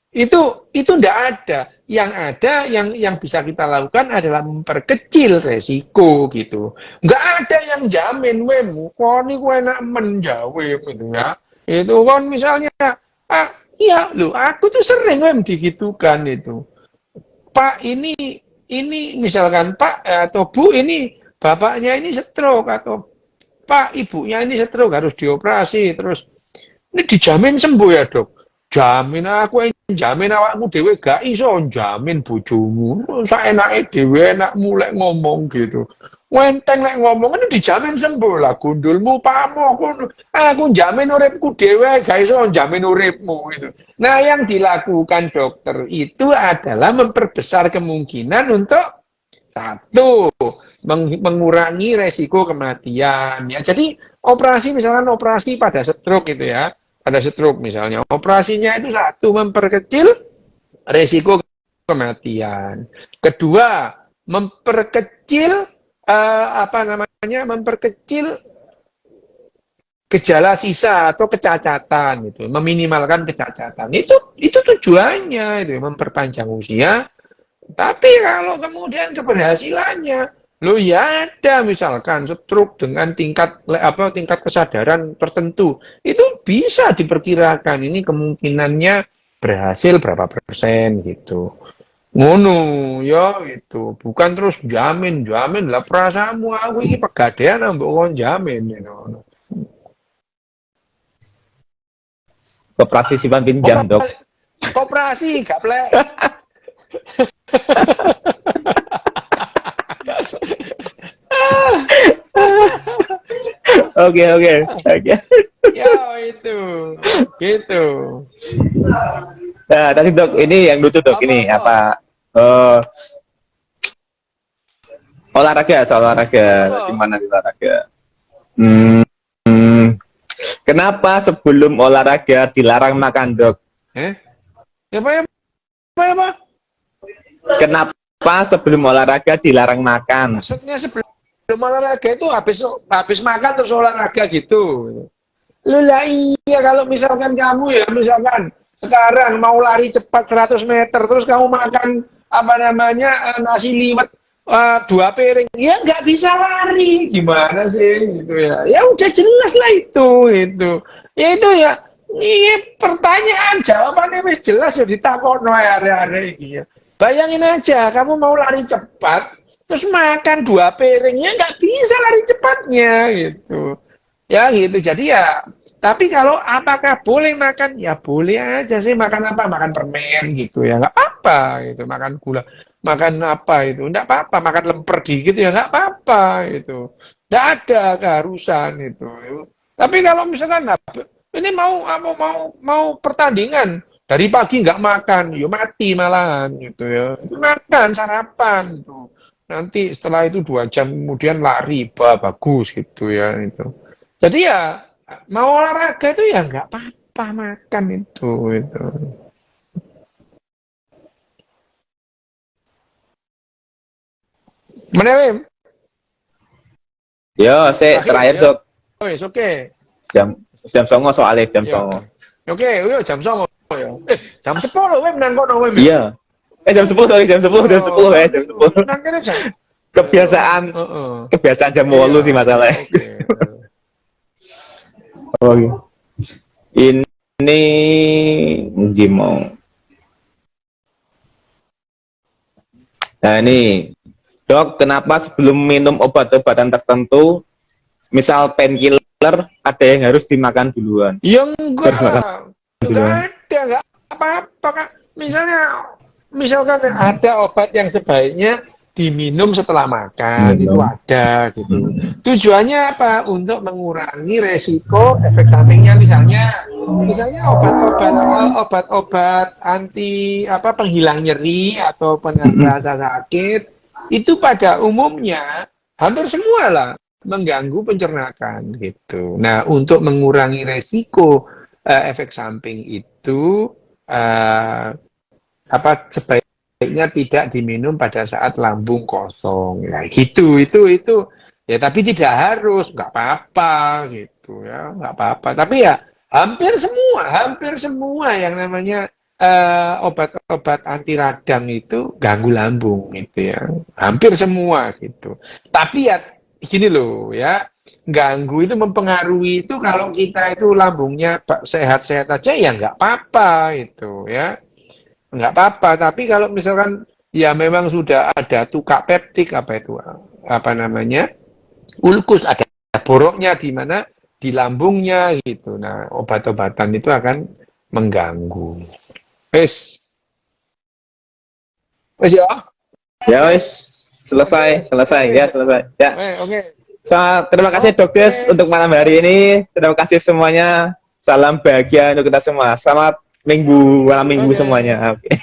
Itu enggak ada. Yang ada yang bisa kita lakukan adalah memperkecil resiko gitu. Enggak ada yang jamin kok niku enak menjawe gitu ya. Itu kan misalnya iya loh aku tuh sering digitukan itu. Pak ini misalkan Pak atau Bu ini bapaknya ini stroke atau Pak ibunya ini stroke harus dioperasi terus ini dijamin sembuh ya dok. Jamin aku yang jamin awakmu dhewe gak iso jamin bojomu. Saenake dhewe enakmu lek ngomong gitu. Wenteng lek ngomong ini dijamin sembuh lah gundulmu pamo aku jamin uripku dhewe gak iso jamin uripmu gitu. Nah, yang dilakukan dokter itu adalah memperbesar kemungkinan untuk satu mengurangi resiko kematian ya. Jadi operasi misalkan operasi pada stroke gitu ya. Pada stroke misalnya, operasinya itu satu memperkecil resiko kematian. Kedua, memperkecil memperkecil gejala sisa atau kecacatan itu, meminimalkan kecacatan. Itu tujuannya itu memperpanjang usia. Tapi kalau kemudian keberhasilannya lo ya ada misalkan stroke dengan tingkat kesadaran tertentu itu bisa diperkirakan ini kemungkinannya berhasil berapa persen gitu. Ngono ya itu bukan terus jamin lah perasaanmu aku ini pegadaian ambek kon jamin gitu. Koperasi simpan pinjam, Dok. Koperasi gak plek. Oke. Ya itu, gitu. Nah, tadi Dok, ini yang lucu Dok, ini Apa? apa Eh, olahraga, soal olahraga. Oh, Gimana di olahraga? Hmm, kenapa sebelum olahraga dilarang makan, Dok? eh? Ya, Pak? Kenapa sebelum olahraga dilarang makan? Maksudnya sebelum olahraga itu habis makan terus olahraga gitu. Lah iya kalau misalkan kamu ya misalkan sekarang mau lari cepat 100 meter terus kamu makan apa namanya nasi liwet 2 piring ya nggak bisa lari gimana sih gitu ya ya udah jelas lah itu ya itu ya iya pertanyaan jawabannya wis jelas ya ditakoni area-area iki ya bayangin aja kamu mau lari cepat terus makan 2 piring ya nggak bisa lari cepatnya gitu ya gitu jadi ya tapi kalau apakah boleh makan ya boleh aja sih makan apa makan permen gitu ya nggak apa gitu makan gula makan apa itu nggak apa-apa makan lemper dikit ya nggak apa-apa itu nggak ada keharusan itu tapi kalau misalkan ini mau pertandingan dari pagi nggak makan ya mati malahan gitu ya makan sarapan tuh nanti setelah itu 2 jam kemudian lari bagus gitu ya itu jadi ya mau olahraga itu ya nggak apa-apa makan itu. Mana Wim? Yo, saya Terakhir terakhir, ya. Dok. Wes oke. Jam jam songo soalnya jam Ya. songo. Oke, yo jam 09.00 ya. Jam 10 Wim nang kono Wim. Iya. Jam 10, sorry, jam 10, jam 10 ya, jam 10. Nang kene jam. Kebiasaan Heeh. kebiasaan jam 8 sih masalahnya. Oke. Oh, iya. Ini gimana? Nah, ini Dok, kenapa sebelum minum obat-obatan tertentu, misal painkiller, ada yang harus dimakan duluan? Ya enggak. Harus makan Enggak duluan. ada, enggak apa-apa Kak. Misalkan ada obat yang sebaiknya diminum setelah makan, itu ada gitu. Tujuannya apa? Untuk mengurangi resiko efek sampingnya misalnya obat-obat anti penghilang nyeri atau rasa sakit itu pada umumnya hampir semua lah mengganggu pencernakan gitu. Nah, untuk mengurangi resiko efek samping itu sebaiknya tidak diminum pada saat lambung kosong. Ya, gitu itu ya tapi tidak harus, nggak apa-apa gitu ya, nggak apa-apa. Tapi ya hampir semua yang namanya obat-obat anti radang itu ganggu lambung gitu ya. Hampir semua gitu. Tapi ya gini loh ya, ganggu itu mempengaruhi itu kalau kita itu lambungnya sehat-sehat aja ya nggak apa-apa itu ya. Nggak apa-apa, tapi kalau misalkan ya memang sudah ada tukak peptik apa namanya? Ulkus ada boroknya di mana di lambungnya gitu. Nah, obat-obatan itu akan mengganggu. Wes, wes ya. Ya, wis. Selesai. Ya, selesai. Ya. Oke. Terima kasih, Dokes, untuk malam hari ini. Terima kasih semuanya. Salam bahagia untuk kita semua. Selamat malam minggu Oke. semuanya. Oke.